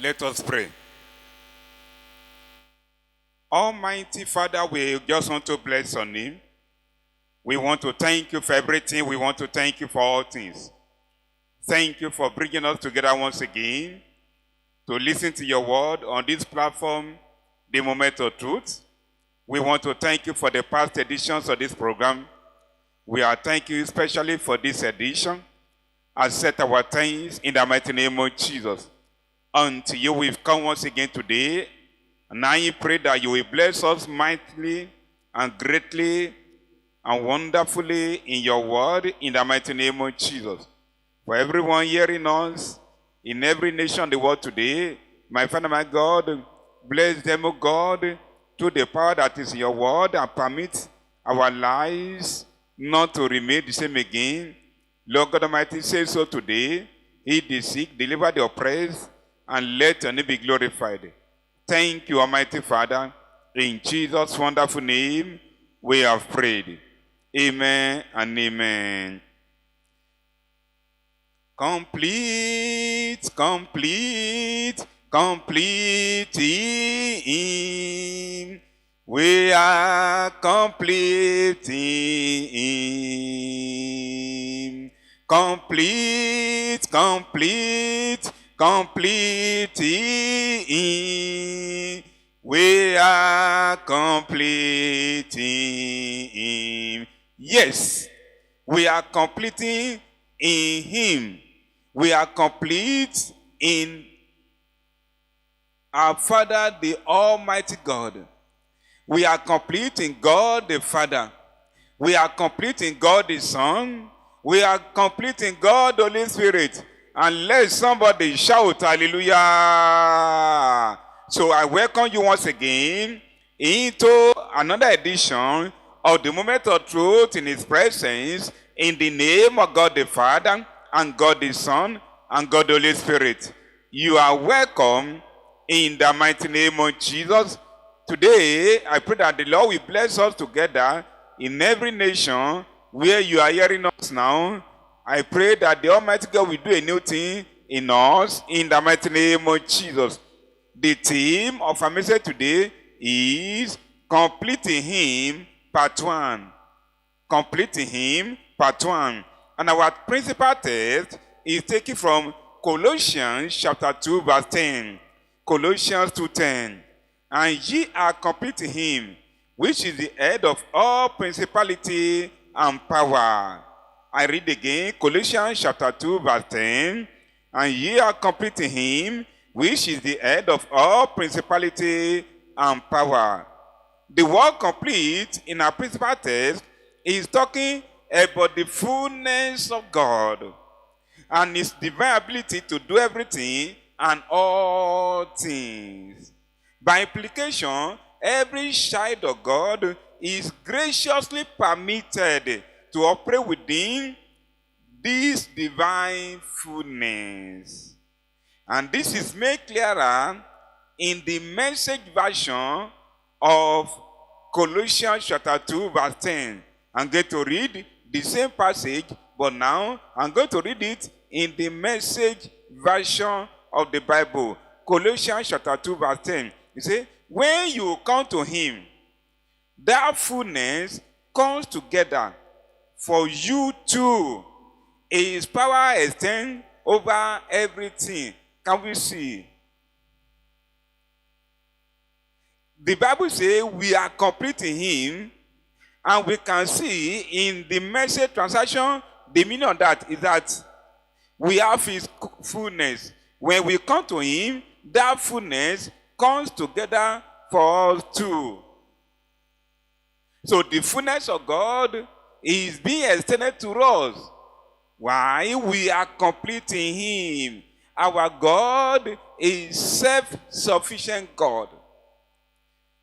Let us pray. Almighty Father, we just want to bless your name. We want to thank you for everything. We want to thank you for all things. Thank you for bringing us together once again to listen to your word on this platform, The Moment of Truth. We want to thank you for the past editions of this program. We are thanking you especially for this edition. Accept our thanks in the mighty name of Jesus. Unto you we've come once again today, and I pray that you will bless us mightily and greatly and wonderfully in your word in the mighty name of Jesus. For everyone hearing us in every nation of the world today, my Father, my God, bless them, O God, to the power that is in your word, and permit our lives not to remain the same again. Lord God Almighty, say so today. Heal the sick, deliver the oppressed, and let your name be glorified. Thank you, Almighty Father. In Jesus' wonderful name, we have prayed. Amen and amen. Complete, complete, complete in Him. We are complete in Him. Complete, complete, complete in Him. We are complete in Him. Yes, we are completing in Him. We are complete in our Father, the Almighty God. We are complete in God the Father. We are complete in God the Son. We are complete in God the Holy Spirit. And let somebody shout hallelujah. So I welcome you once again into another edition of the Moment of Truth in His presence, in the name of God the Father and God the Son and God the Holy Spirit. You are welcome in the mighty name of Jesus. Today, I pray that the Lord will bless us together in every nation where you are hearing us now. I pray that the Almighty God will do a new thing in us in the mighty name of Jesus. The theme of our message today is Completing Him, Part 1. Completing Him, Part 1. And our principal text is taken from Colossians chapter 2, verse 10. Colossians 2:10. And ye are complete in Him, which is the head of all principality and power. I read again, Colossians chapter 2, verse 10. And ye are complete in Him, which is the head of all principality and power. The word complete in our principal text is talking about the fullness of God and His divine ability to do everything and all things. By implication, every child of God is graciously permitted to operate within this divine fullness. And this is made clearer in the Message version of Colossians chapter 2, verse 10. I'm going to read the same passage, but now I'm going to read it in the Message version of the Bible. Colossians chapter 2, verse 10. You see, when you come to Him, that fullness comes together for you too. His power extends over everything. Can we see? The Bible says we are complete in Him, and we can see in the Message translation, the meaning of that is that we have His fullness. When we come to Him, that fullness comes together for us too. So the fullness of God is being extended to us. Why? We are complete in Him. Our God is self-sufficient God.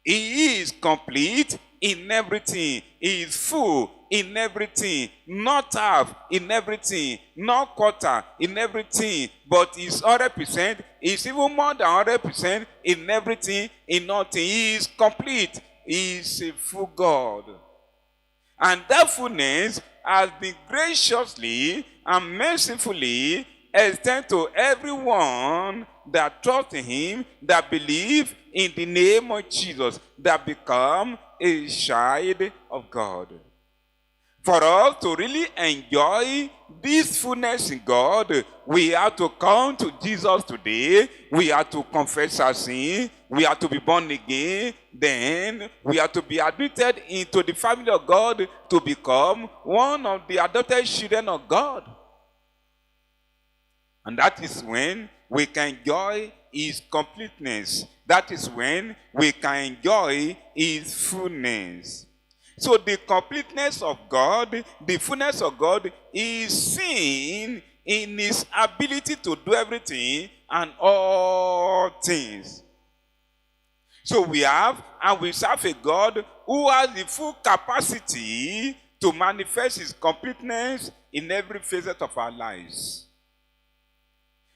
He is complete in everything. He is full in everything. Not half in everything. Not quarter in everything. But He's 100%. He's even more than 100% in everything, in nothing. He is complete. He is a full God. And that fullness has been graciously and mercifully extended to everyone that trust in him, that believe in the name of Jesus, that become a child of God. For us to really enjoy this fullness in God, we have to come to Jesus today. We have to confess our sin. We have to be born again. Then we have to be admitted into the family of God to become one of the adopted children of God. And that is when we can enjoy his completeness. That is when we can enjoy his fullness. So the completeness of God, the fullness of God is seen in his ability to do everything and all things. So we have and we serve a God who has the full capacity to manifest his completeness in every facet of our lives.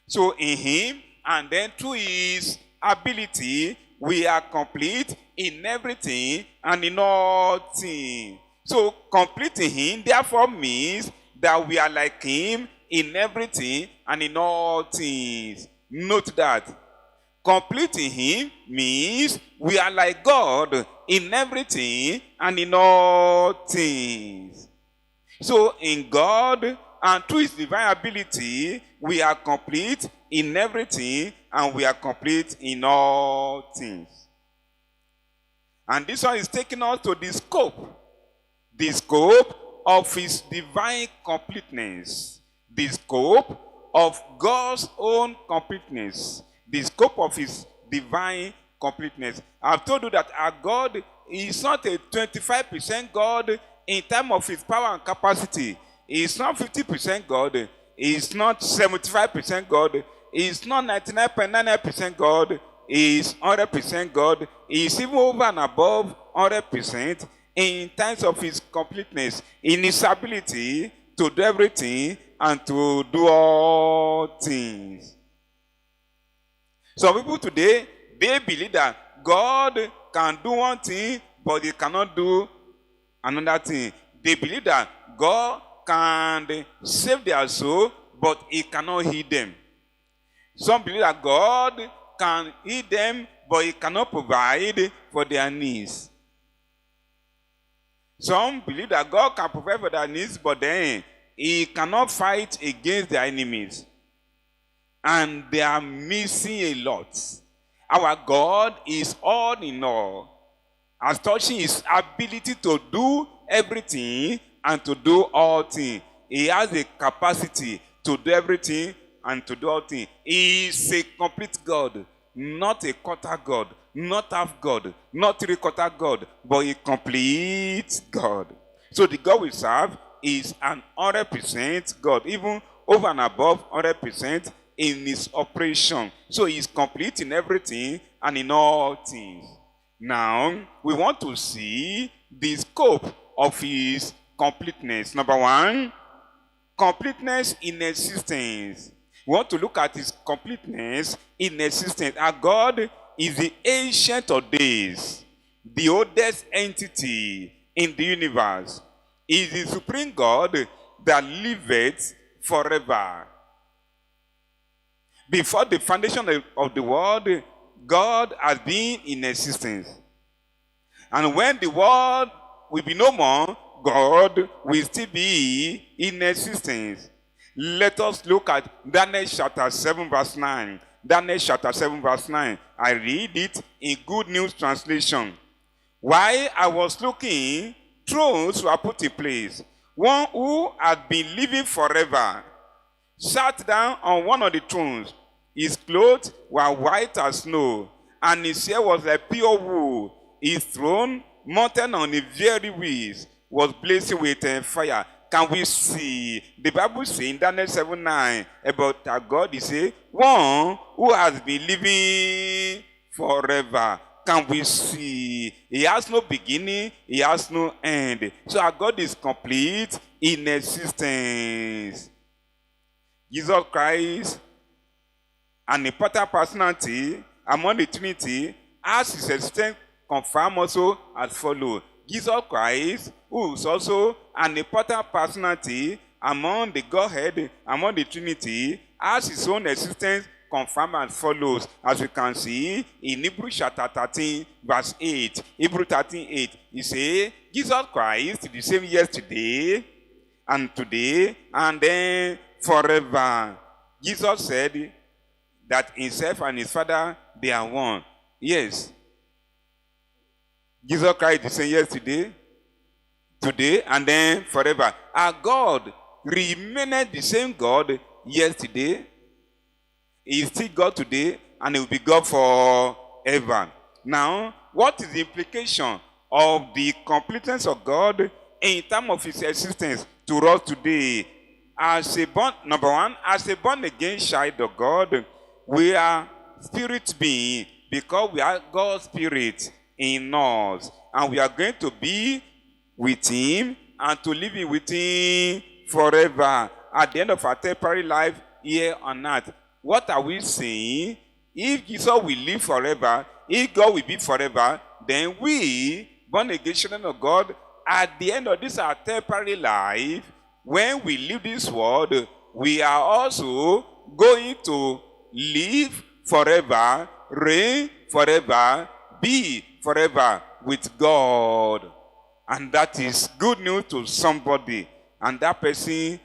So in him and then through his ability, we are complete in everything and in all things. So complete in him therefore means that we are like him in everything and in all things. Note that. Complete in him means we are like God in everything and in all things. So in God and through his divine ability, we are complete in everything and we are complete in all things. And this one is taking us to the scope of his divine completeness, the scope of God's own completeness, the scope of his divine completeness. I've told you that our God is not a 25% God in terms of his power and capacity. He is not 50% God. He is not 75% God. He is not 99.99% God. He is 100% God. He is even over and above 100% in terms of his completeness, in his ability to do everything and to do all things. Some people today, they believe that God can do one thing, but he cannot do another thing. They believe that God can save their soul, but he cannot heal them. Some believe that God can heal them, but he cannot provide for their needs. Some believe that God can provide for their needs, but then he cannot fight against their enemies. And they are missing a lot. Our God is all in all, as touching his ability to do everything and to do all things. He has the capacity to do everything and to do all things. He is a complete God, not a quarter God, not half God, not three-quarter God, but a complete God. So the God we serve is an 100% God, even over and above 100% in his operation. So he is complete in everything and in all things. Now, we want to see the scope of his completeness. Number one, completeness in existence. We want to look at his completeness in existence. Our God is the ancient of days, the oldest entity in the universe. He is the supreme God that liveth forever. Before the foundation of the world, God has been in existence. And when the world will be no more, God will still be in existence. Let us look at Daniel chapter 7 verse 9. Daniel chapter 7 verse 9. I read it in Good News Translation. While I was looking, thrones were put in place. One who had been living forever sat down on one of the thrones. His clothes were white as snow, and his hair was like pure wool. His throne, mounted on a very wheels, was blazing with fire. Can we see? The Bible says in Daniel 7:9 about our God, is a one who has been living forever. Can we see? He has no beginning, he has no end. So our God is complete in existence. Jesus Christ, an important personality among the Trinity, has his existence confirmed also as follows. Jesus Christ, who is also an important personality among the Godhead, among the Trinity, has his own existence confirmed as follows, as we can see in Hebrews chapter 13, verse 8. Hebrews 13, 8. He says, Jesus Christ, the same yesterday and today, and then forever. Jesus said that himself and his Father, they are one. Yes. Jesus Christ is the same yesterday, today, and then forever. Our God remained the same God yesterday. He is still God today, and he will be God forever. Now, what is the implication of the completeness of God in terms of his existence to us today? As a number one, as a born-again child of God, we are spirit being because we are God's spirit in us. And we are going to be with him and to live with him forever at the end of our temporary life here on earth. What are we saying? If Jesus will live forever, if God will be forever, then we, born-again children of God, at the end of this our temporary life, when we leave this world, we are also going to live forever, reign forever, be forever with God. And that is good news to somebody. And that person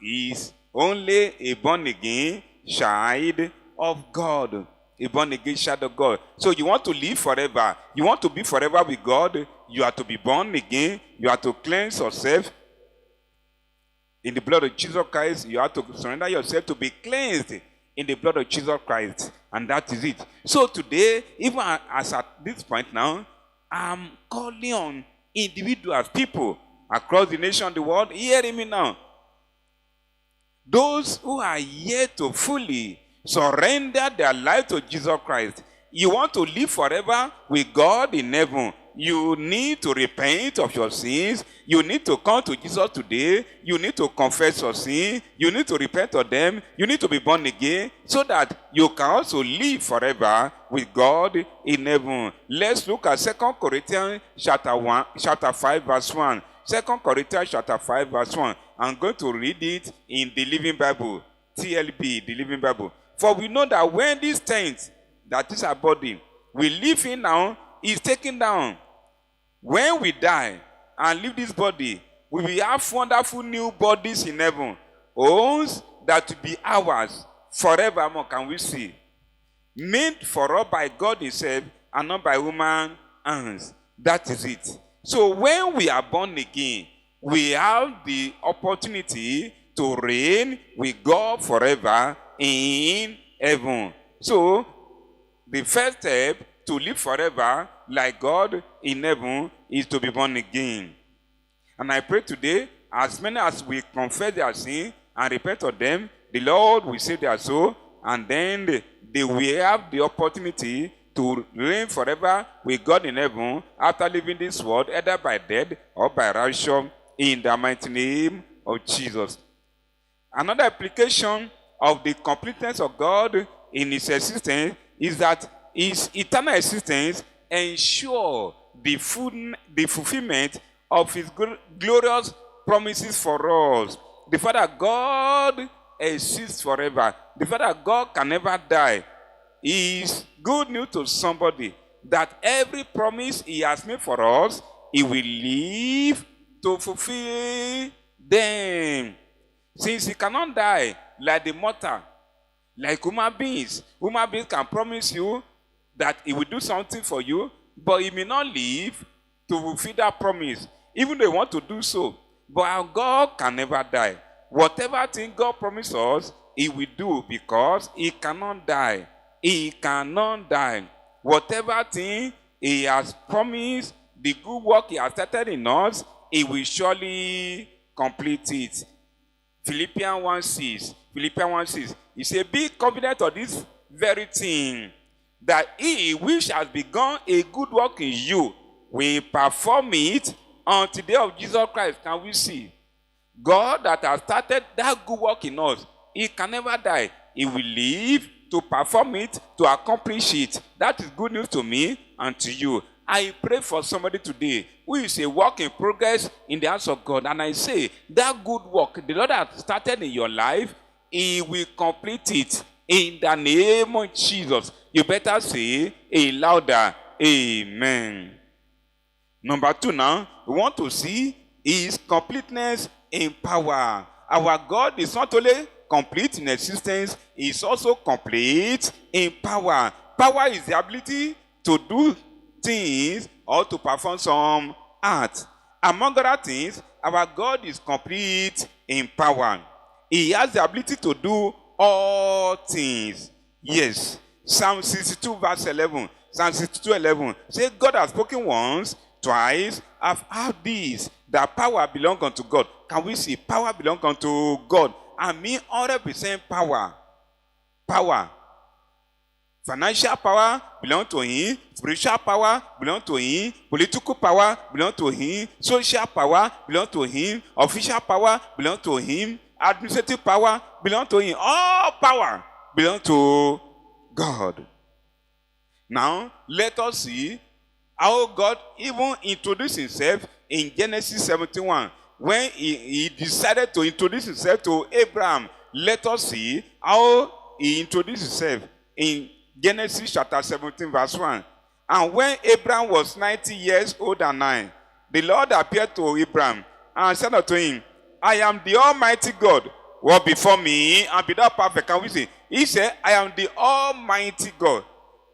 is only a born-again child of God. A born-again child of God. So you want to live forever. You want to be forever with God. You have to be born again. You have to cleanse yourself in the blood of Jesus Christ. You have to surrender yourself to be cleansed in the blood of Jesus Christ. And that is it. So today, even as at this point now, I'm calling on individuals, people across the nation, the world, hearing me now. Those who are yet to fully surrender their life to Jesus Christ. You want to live forever with God in heaven. You need to repent of your sins. You need to come to Jesus today. You need to confess your sin. You need to repent of them. You need to be born again so that you can also live forever with God in heaven. Let's look at 2 Corinthians chapter 5, verse 1. 2 Corinthians chapter 5, verse 1. I'm going to read it in the Living Bible. TLB, the Living Bible. For we know that when this tent, that is our body, we live in now, is taken down. When we die and leave this body, we will have wonderful new bodies in heaven. Homes that will be ours forevermore, can we see. Made for us by God himself and not by human hands. That is it. So when we are born again, we have the opportunity to reign with God forever in heaven. So the first step to live forever like God in heaven is to be born again. And I pray today, as many as we confess their sin and repent of them, the Lord will save their soul, and then they will have the opportunity to reign forever with God in heaven after leaving this world, either by death or by rapture, in the mighty name of Jesus. Another application of the completeness of God in his existence is that his eternal existence ensures the fulfillment of his glorious promises for us. The fact that God exists forever, the fact that God can never die, is good news to somebody that every promise he has made for us, he will live to fulfill them. Since he cannot die like the mortal, like human beings can promise you that he will do something for you, but he may not live to fulfill that promise, even though he want to do so. But our God can never die. Whatever thing God promised us, he will do because he cannot die. He cannot die. Whatever thing he has promised, the good work he has started in us, he will surely complete it. Philippians 1:6. He said, be confident of this very thing, that he which has begun a good work in you will perform it until the day of Jesus Christ. Can we see? God that has started that good work in us, he can never die. He will live to perform it, to accomplish it. That is good news to me and to you. I pray for somebody today who is a work in progress in the hands of God. And I say, that good work the Lord has started in your life, he will complete it In the name of Jesus. You better say a louder amen. Number 2 now, we want to see his completeness in power. Our God is not only complete in existence, he is also complete in power. Power is the ability to do things or to perform some act. Among other things, our God is complete in power. He has the ability to do all things. Yes. Psalm 62 verse 11. Psalm 62, 11. Say, God has spoken once, twice. I've heard this, that power belongs unto God. Can we see power belongs unto God? I mean 100% power. Power. Financial power belongs to him. Spiritual power belongs to him. Political power belongs to him. Social power belongs to him. Official power belongs to him. Administrative power belongs to him. All power belongs to God. Now, let us see how God even introduced himself in Genesis 71. When he decided to introduce himself to Abraham, let us see how he introduced himself in Genesis chapter 17 verse 1. And when Abraham was 90 years old and 9, the Lord appeared to Abraham and said unto him, I am the Almighty God. Walk before me and be thou perfect. Can we see? He said, I am the Almighty God.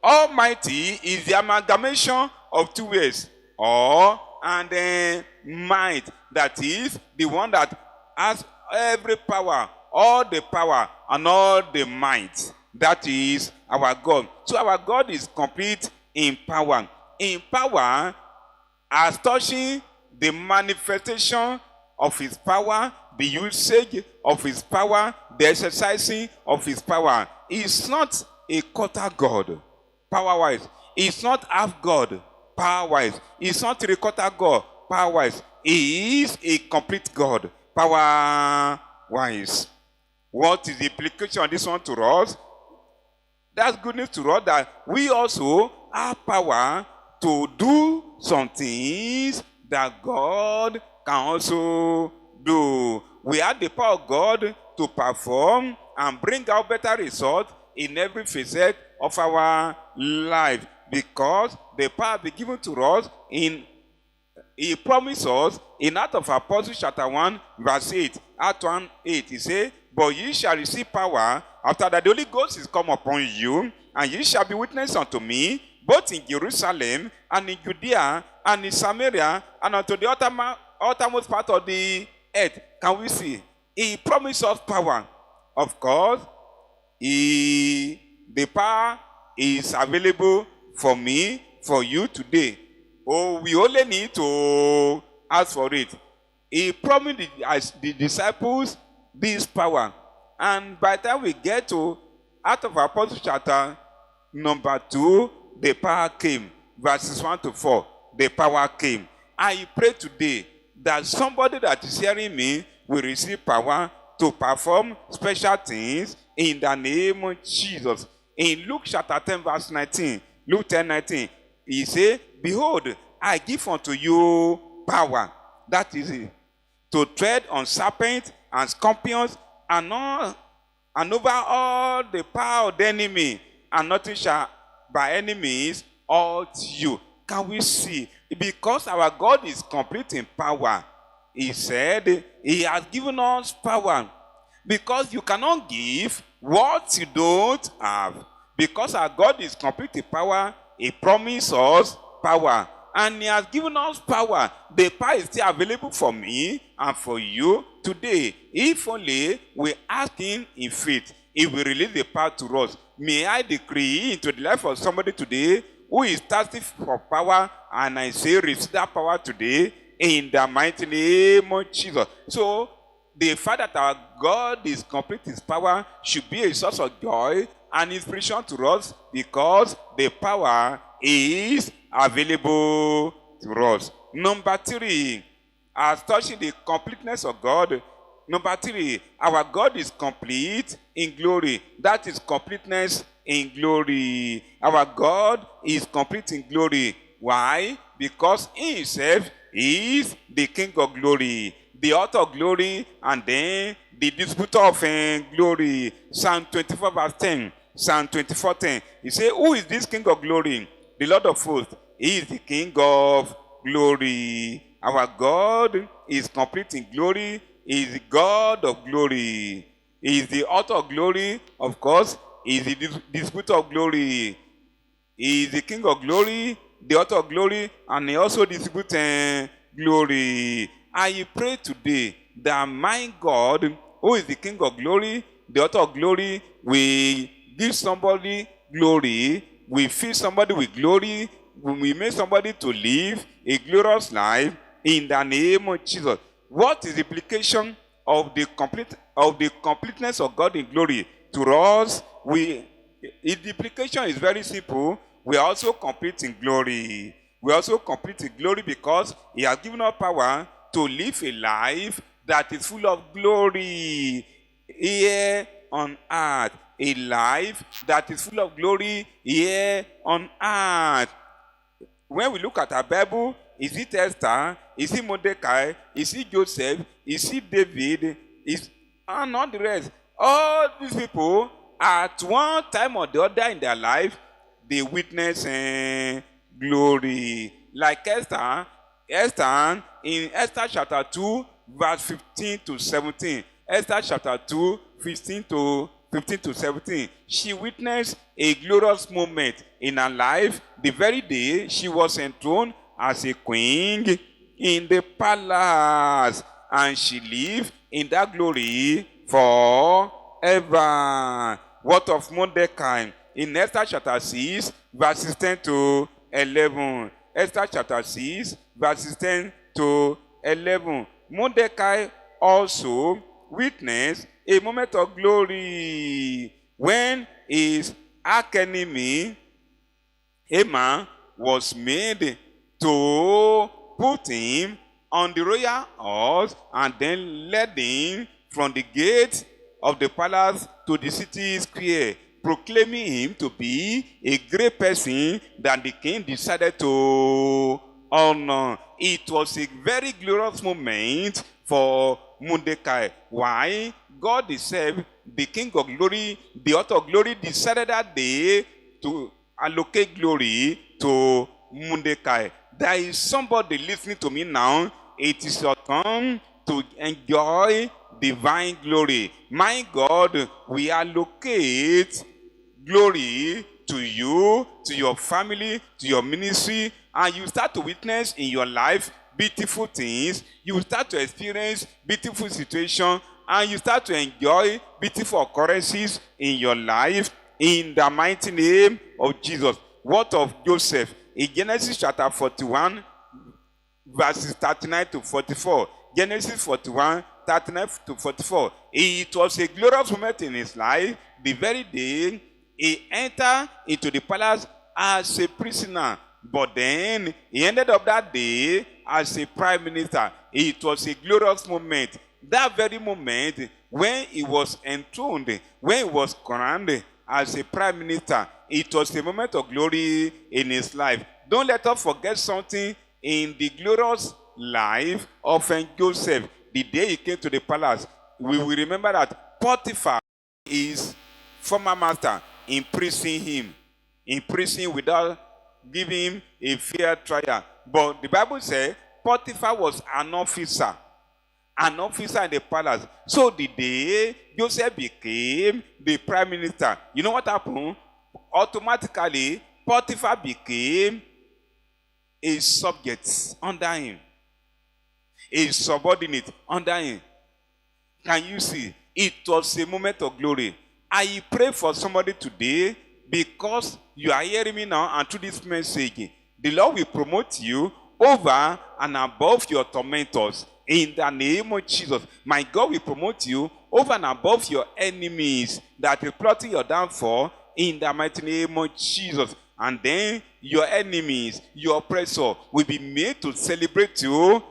Almighty is the amalgamation of two words. Or and then might. That is the one that has every power, all the power and all the might. That is our God. So our God is complete in power. In power, as touching the manifestation of his power, the usage of his power, the exercising of his power. He is not a quarter God, power-wise. He is not half God, power-wise. He is not three-quarter God, power-wise. He is a complete God, power-wise. What is the implication of this one to us? That's good news to us, that we also have power to do some things that God can also do. We have the power of God to perform and bring out better results in every facet of our life, because the power be given to us in he promised us in Acts of Apostles chapter 1 verse 8. Acts 1, 8, he said, but ye shall receive power after that the Holy Ghost is come upon you, and ye shall be witnesses unto me, both in Jerusalem and in Judea and in Samaria and unto the uttermost part of the earth. Can we see? He promised us power. Of course, the power is available for me, for you today. Oh, we only need to ask for it. He promised the disciples this power. And by the time we get to Acts of Apostles chapter number 2, the power came. Verses 1 to 4, the power came. I pray today that somebody that is hearing me will receive power to perform special things in the name of Jesus. In Luke chapter 10 verse 19, Luke 10, 19, he said, behold, I give unto you power. That is it. To tread on serpents and scorpions and over all the power of the enemy, and nothing shall by any means hurt you. Can we see? Because our God is complete in power. He said he has given us power. Because you cannot give what you don't have. Because our God is complete in power, he promised us power. And he has given us power. The power is still available for me and for you today. If only we ask him in faith, he will release the power to us. May I decree into the life of somebody today who is thirsty for power, and I say receive that power today in the mighty name of Jesus. So, the fact that our God is complete in his power should be a source of joy and inspiration to us, because the power is available to us. Number 3, as touching the completeness of God. Number 3, our God is complete in glory. That is completeness in glory. Our God is complete in glory. Why? Because he himself is the King of glory. the author of glory, and then the distributor of glory. Psalm 24 verse 10. Psalm 24:10. He said, who is this King of glory? The Lord of hosts. He is the King of glory. Our God is complete in glory. He is the God of glory. He is the author of glory, of course. He is the distributor of glory. He is the King of glory, the author of glory, and he also distributes glory. I pray today that my God, who is the King of glory, the author of glory, will give somebody glory, will fill somebody with glory, will make somebody to live a glorious life in the name of Jesus. What is the implication of the completeness of God in glory to us? The implication is very simple. We are also complete in glory. We are also complete in glory because he has given us power to live a life that is full of glory here on earth. A life that is full of glory here on earth. When we look at our Bible, is it Esther? Is it Mordecai? Is it Joseph? Is it David? And not the rest. All these people, at one time or the other in their life, they witness glory. Like Esther, in Esther chapter 2, verse 15 to 17. Esther chapter 2, 15 to 17. She witnessed a glorious moment in her life the very day she was enthroned as a queen in the palace, and she lived in that glory forever. What of Mordecai? In Esther chapter 6, verses 10 to 11. Esther chapter 6, verses 10 to 11. Mordecai also witnessed a moment of glory when his archenemy Haman was made to put him on the royal horse and then led him from the gate of the palace to the city square, proclaiming him to be a great person that the king decided to honor. It was a very glorious moment for Mordecai. Why? God himself, the King of glory, the author of glory, decided that day to allocate glory to Mordecai. There is somebody listening to me now. It is your turn to enjoy divine glory. My God, we allocate glory to you, to your family, to your ministry, and you start to witness in your life beautiful things. You start to experience beautiful situations, and you start to enjoy beautiful occurrences in your life in the mighty name of Jesus. What of Joseph? In Genesis chapter 41, verses 39 to 44. Genesis 41, 39 to 44. It was a glorious moment in his life. The very day he entered into the palace as a prisoner. But then he ended up that day as a prime minister. It was a glorious moment. That very moment when he was enthroned, when he was crowned as a prime minister, it was a moment of glory in his life. Don't let us forget something in the glorious life of Joseph. The day he came to the palace, we will remember that Potiphar, his former master, imprisoned him. Imprisoned without giving him a fair trial. But the Bible says Potiphar was an officer in the palace. So the day Joseph became the prime minister, you know what happened? Automatically, Potiphar became a subject under him, a subordinate under him. Can you see? It was a moment of glory. I pray for somebody today, because you are hearing me now, and through this message, the Lord will promote you over and above your tormentors. In the name of Jesus, my God will promote you over and above your enemies that is plotting your downfall. In the mighty name of Jesus. And then your enemies, your oppressor, will be made to celebrate you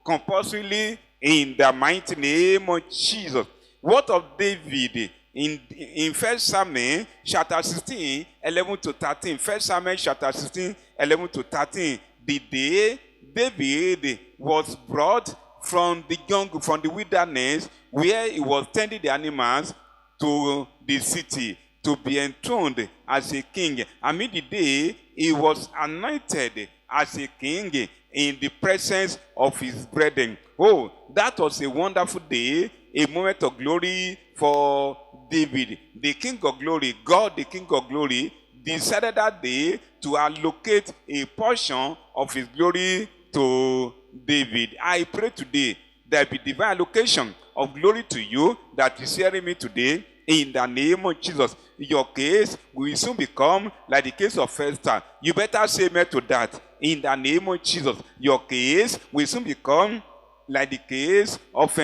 compulsorily in the mighty name of Jesus. What of David? In 1 Samuel chapter 16, 11 to 13. 1 Samuel chapter 16, 11 to 13. The day David was brought from the jungle, from the wilderness, where he was tending the animals, to the city to be enthroned as a king. And the day he was anointed as a king in the presence of his brethren. Oh, that was a wonderful day, a moment of glory for David. The King of Glory, God the King of Glory, decided that day to allocate a portion of his glory to David. I pray today there be divine allocation of glory to you that is hearing me today in the name of Jesus. Your case will soon become like the case of Esther. You better say amen to that in the name of Jesus. Your case will soon become like the case of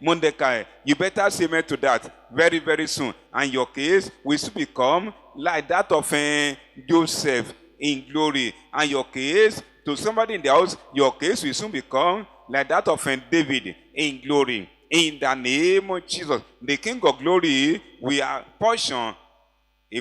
Mordecai. You better say amen to that very, very soon. And your case will soon become like that of Joseph in glory. And your case, to somebody in the house, your case will soon become like that of David in glory. In the name of Jesus, the King of Glory, we are portion a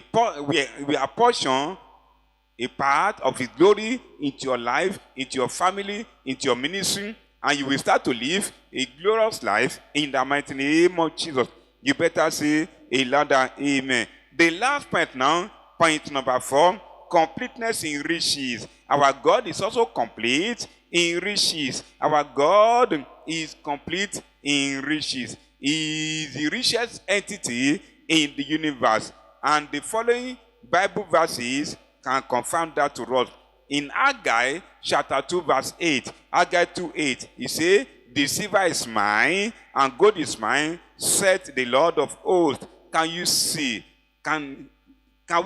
part of his glory into your life, into your family, into your ministry, and you will start to live a glorious life in the mighty name of Jesus. You better say a louder amen. The last point now, point number 4, completeness in riches. Our God is also complete in riches. Our God is complete in riches. He is the richest entity in the universe. And the following Bible verses can confirm that to us. In Haggai chapter 2 verse 8, Haggai 2:8, he says, the silver is mine and gold is mine, said the Lord of hosts. Can you see? Can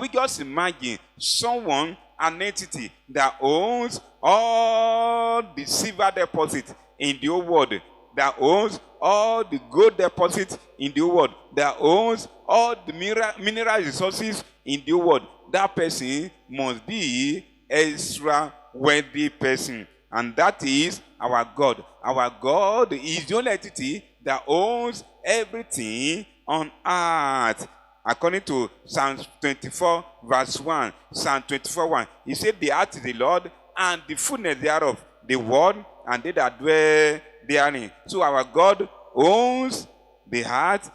we just imagine someone, an entity that owns all the silver deposit in the whole world, that owns all the gold deposit in the world, that owns all the mineral resources in the world? That person must be extra wealthy person, and that is our God. Our God is the only entity that owns everything on earth. According to Psalm 24 verse 1, Psalm 24:1, he said, the earth is the Lord and the fullness thereof, the world and they that dwell therein. So our God owns the earth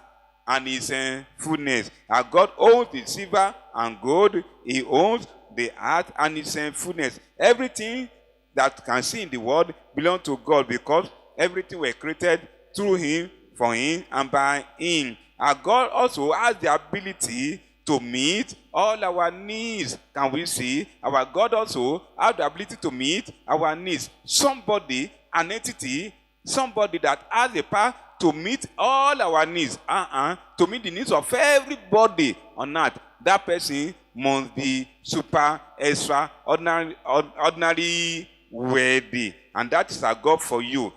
and his fullness. Our God owns the silver and gold. He owns the earth and its fullness. Everything that can see in the world belongs to God, because everything was created through him, for him, and by him. Our God also has the ability to meet all our needs. Can we see? Our God also has the ability to meet our needs. Somebody, an entity, somebody that has the power to meet all our needs, to meet the needs of everybody on earth. That person must be super, extra, ordinary worthy. And that is our God for you.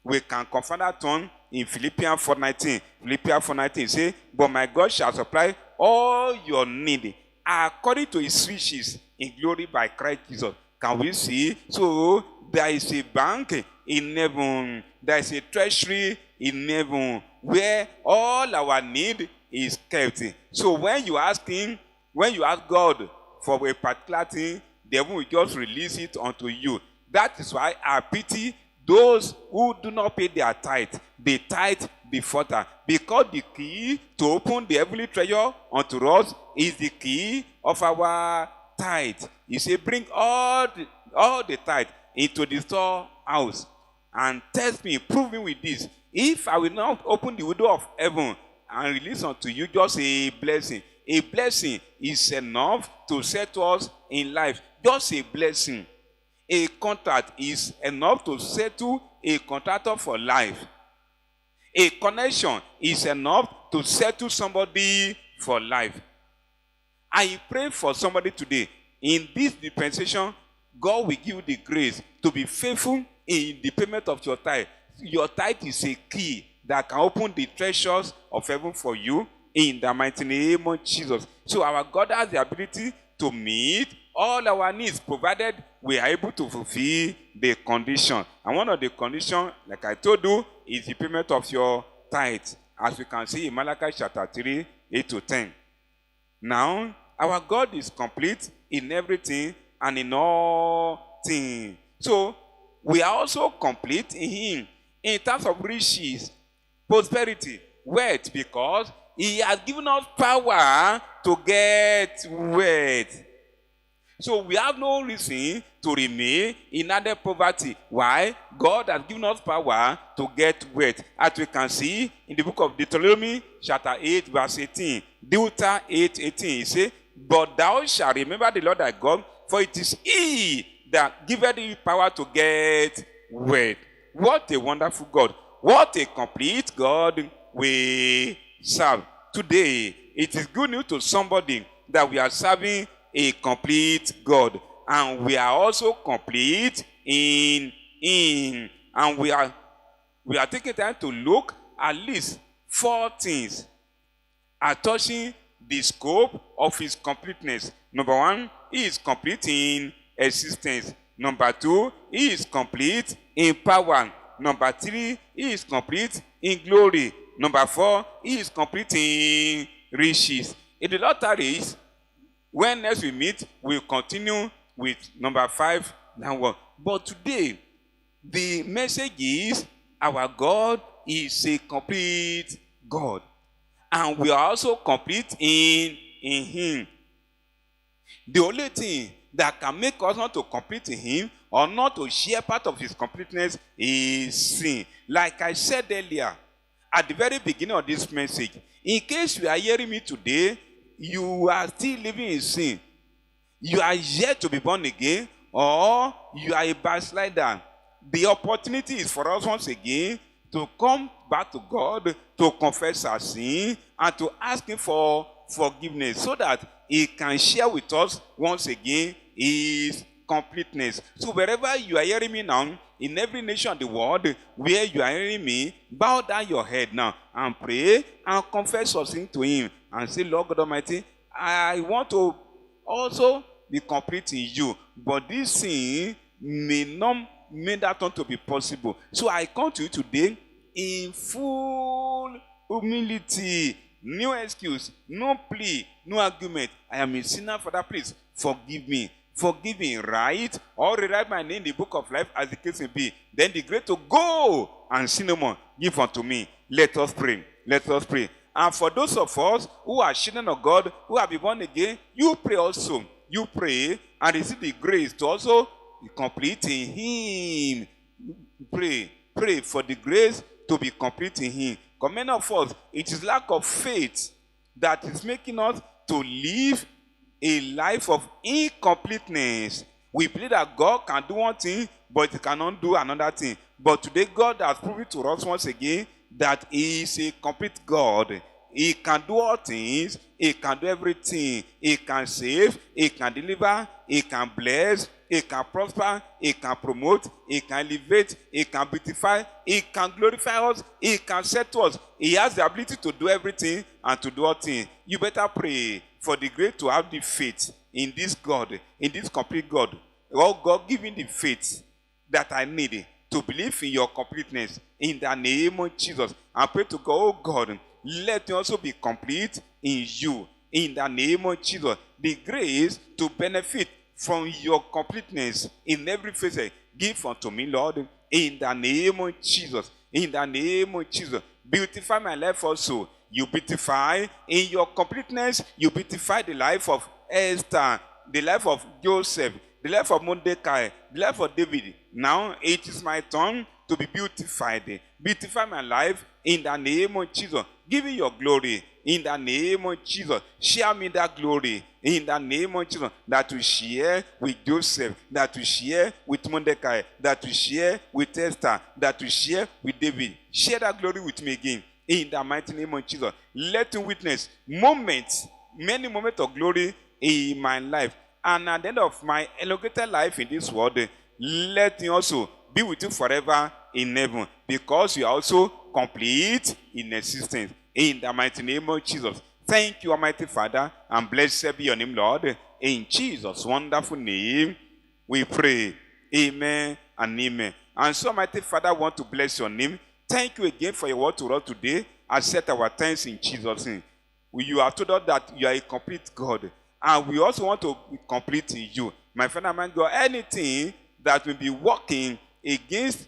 We can confirm that one in Philippians 4:19. Philippians 4:19 say, but my God shall supply all your need according to his riches in glory by Christ Jesus. Can we see? So there is a bank in heaven. There is a treasury in heaven where all our need is kept. So when you ask him, when you ask God for a particular thing, the heaven will just release it unto you. That is why I pity those who do not pay their tithe. They tithe before that. Because the key to open the heavenly treasure unto us is the key of our tithe. He said, bring all the tithe into the storehouse and test me, prove me with this. If I will not open the window of heaven and release unto you just a blessing is enough to set us in life. Just a blessing. A contract is enough to settle a contractor for life. A connection is enough to settle somebody for life. I pray for somebody today. In this dispensation, God will give you the grace to be faithful in the payment of your tithe. Your tithe is a key that can open the treasures of heaven for you in the mighty name of Jesus. So our God has the ability to meet all our needs, provided we are able to fulfill the condition. And one of the conditions, like I told you, is the payment of your tithe, as we can see in Malachi chapter 3, 8-10. Now, our God is complete in everything and in all things. So, we are also complete in him. in terms of riches, prosperity, wealth, because he has given us power to get wealth. So we have no reason to remain in added poverty. Why? God has given us power to get wealth. As we can see in the book of Deuteronomy, chapter 8, verse 18. Deuteronomy 8:18, he says, "But thou shalt remember the Lord thy God, for it is he that giveth thee power to get wealth." What a wonderful God. What a complete God we serve. Today, it is good news to somebody that we are serving a complete God, and we are also complete in Him. And we are taking time to look at least 4 things are touching the scope of His completeness. Number 1, He is complete in existence. Number 2, He is complete in power. Number 3, He is complete in glory. Number 4, He is complete in riches. In the Lord tarries, when next we meet, we'll continue with number 5 downward. But today, the message is our God is a complete God. And we are also complete in Him. The only thing that can make us not to complete in Him or not to share part of His completeness is sin. Like I said earlier, at the very beginning of this message, in case you are hearing me today, you are still living in sin, you are yet to be born again, or you are a backslider, the opportunity is for us once again to come back to God, to confess our sin, and to ask Him for forgiveness, so that He can share with us once again His completeness. So wherever you are hearing me now, in every nation of the world where you are hearing me, bow down your head now and pray and confess your sin to Him and say, Lord God Almighty, I want to also be complete in you, but this sin may not make that one to be possible. So I come to you today in full humility, no excuse, no plea, no argument. I am a sinner, Father, please forgive me. Forgive me, right? Or rewrite my name in the book of life as the case may be. Then the grace to go and sin no more. Give unto me. Let us pray. Let us pray. And for those of us who are children of God, who have been born again, you pray also. You pray and receive the grace to also be complete in Him. Pray. Pray for the grace to be complete in Him. Because many of us, it is lack of faith that is making us to live a life of incompleteness. We believe that God can do one thing, but He cannot do another thing. But today, God has proven to us once again that He is a complete God. He can do all things. He can do everything. He can save. He can deliver. He can bless. He can prosper. He can promote. He can elevate. He can beautify. He can glorify us. He can set us. He has the ability to do everything and to do all things. You better pray for the grace to have the faith in this God, in this complete God. Oh God, give me the faith that I need to believe in your completeness in the name of Jesus. I pray to God, oh God, let me also be complete in you in the name of Jesus. The grace to benefit from your completeness in every phase. Give unto me, Lord, in the name of Jesus. In the name of Jesus. Beautify my life also. You beautify in your completeness. You beautify the life of Esther, the life of Joseph, the life of Mordecai, the life of David. Now it is my turn to be beautified. Beautify my life in the name of Jesus. Give me your glory in the name of Jesus. Share me that glory in the name of Jesus. That we share with Joseph, that we share with Mordecai, that we share with Esther, that we share with David. Share that glory with me again in the mighty name of Jesus. Let me witness moments, many moments of glory in my life. And at the end of my elongated life in this world, let me also be with you forever in heaven, because you are also complete in existence. In the mighty name of Jesus. Thank you, Almighty Father, and blessed be your name, Lord. In Jesus' wonderful name, we pray. Amen and amen. And so, Almighty Father, I want to bless your name. Thank you again for your word to us today. Accept our thanks in Jesus' name. You have told us that you are a complete God, and we also want to be complete in you. My friend, my God, anything that will be working against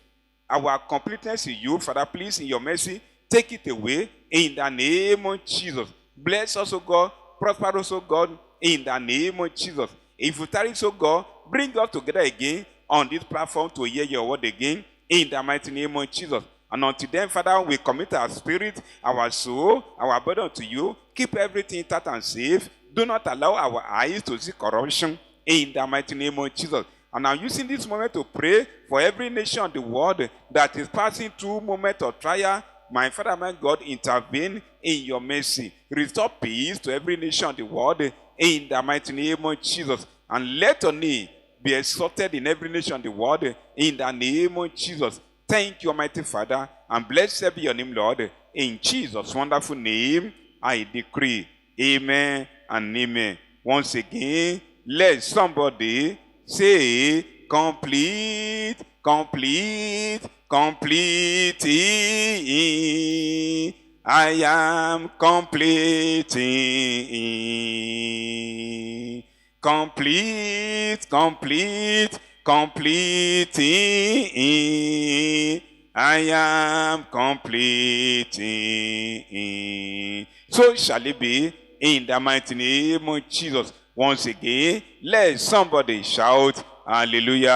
our completeness in you. Father, please, in your mercy, take it away in the name of Jesus. Bless us, O God. Prosper us, O God, in the name of Jesus. If you tarry, so God, bring us together again on this platform to hear your word again in the mighty name of Jesus. And until then, Father, we commit our spirit, our soul, our body unto you. Keep everything intact and safe. Do not allow our eyes to see corruption in the mighty name of Jesus. And I'm using this moment to pray for every nation of the world that is passing through moment of trial. My Father, my God, intervene in your mercy. Restore peace to every nation of the world in the mighty name of Jesus. And let your name be exalted in every nation of the world in the name of Jesus. Thank you, Almighty Father, and blessed be your name, Lord. In Jesus' wonderful name, I decree. Amen and amen. Once again, let somebody say, complete, complete, complete. I am completing. Complete, complete, completing. I am completing. So shall it be in the mighty name of Jesus. Once again, let somebody shout, hallelujah.